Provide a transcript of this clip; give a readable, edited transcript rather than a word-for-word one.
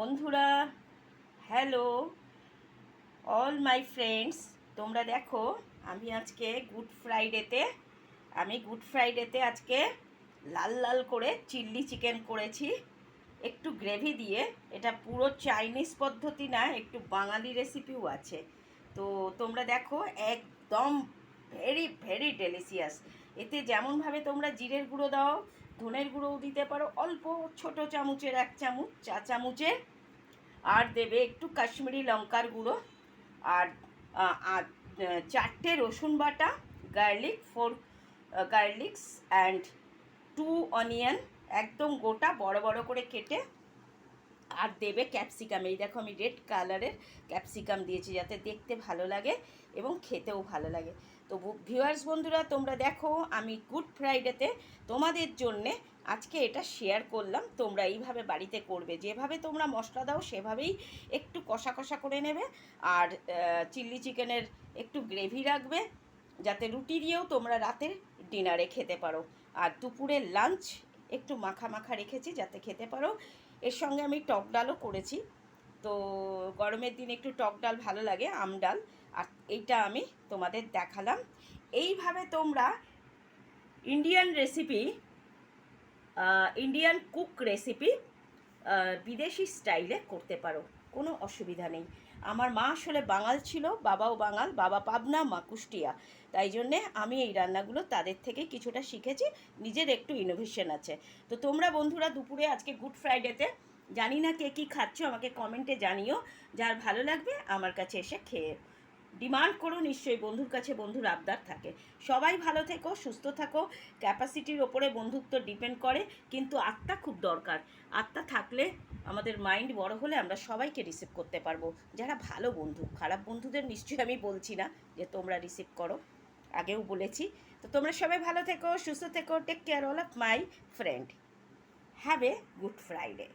বন্ধুরা, hello all my friends. তোমরা দেখো, আমি আজকে গুড ফ্রাইডেতে আজকে লাল লাল করে চিল্লি চিকেন করেছি, একটু গ্রেভি দিয়ে। এটা পুরো চাইনিজ পদ্ধতি না, একটু বাঙালি রেসিপিও আছে। তো তোমরা দেখো, একদম ভেরি ভেরি ডেলিশিয়াস। এতে যেমনভাবে তোমরা জিরের গুঁড়ো দাও, ধনের গুঁড়োও দিতে পারো, অল্প ছোট চামচের 1 চামচ, চা চামচের। আর দেবে একটু কাশ্মীরি লঙ্কার গুঁড়ো, আর আর 4টে রসুন বাটা, গার্লিক্স অ্যান্ড 2 অনিয়ন, একদম গোটা বড় বড় করে কেটে। আর দেবে ক্যাপসিকাম। এই দেখো, আমি রেড কালারের ক্যাপসিকাম দিয়েছি যাতে দেখতে ভালো লাগে এবং খেতেও ভালো লাগে। তো ভিউয়ার্স বন্ধুরা, তোমরা দেখো, আমি গুড ফ্রাইডেতে তোমাদের জন্যে আজকে এটা শেয়ার করলাম। তোমরা এইভাবে বাড়িতে করবে, যেভাবে তোমরা মশলা দাও সেভাবেই একটু কষা কষা করে নেবে। আর চিল্লি চিকেনের একটু গ্রেভি রাখবে, যাতে রুটি দিয়েও তোমরা রাতের ডিনারে খেতে পারো। আর দুপুরের লাঞ্চ একটু মাখা মাখা রেখেছি যাতে খেতে পারো। এর সঙ্গে আমি টক ডালও করেছি। তো গরমের দিনে একটু টক ডাল ভালো লাগে, আম ডাল। আর এইটা আমি তোমাদের দেখালাম। এইভাবে তোমরা Indian recipe, Indian cook recipe বিদেশি স্টাইলে করতে পারো, কোনো অসুবিধা নেই। আমার মা আসলে বাঙাল ছিল, বাবাও বাঙাল, বাবা পাবনা, মা কুষ্টিয়া। তাই জন্যে আমি এই রান্নাগুলো তাদের থেকে কিছুটা শিখেছি, নিজের একটু ইনোভেশন আছে। তো তোমরা বন্ধুরা দুপুরে আজকে গুড ফ্রাইডেতে জানি না কে কী খাচ্ছ, আমাকে কমেন্টে জানিও। যার ভালো লাগবে আমার কাছে এসে খেয়ে ডিমান্ড করো, নিশ্চয়ই বন্ধুর কাছে বন্ধুর আবদার থাকে। সবাই ভালো থেকো, সুস্থ থাকো। ক্যাপাসিটির ওপরে বন্ধুত্ব ডিপেন্ড করে, কিন্তু আত্মা খুব দরকার। আত্মা থাকলে আমাদের মাইন্ড বড় হলে আমরা সবাইকে রিসিভ করতে পারবো, যারা ভালো বন্ধু। খারাপ বন্ধুদের নিশ্চয়ই আমি বলছি না যে তোমরা রিসিভ করো, আগেও বলেছি। তো তোমরা সবাই ভালো থেকো, সুস্থ থেকো। Take care all of my friend. Have a good Friday.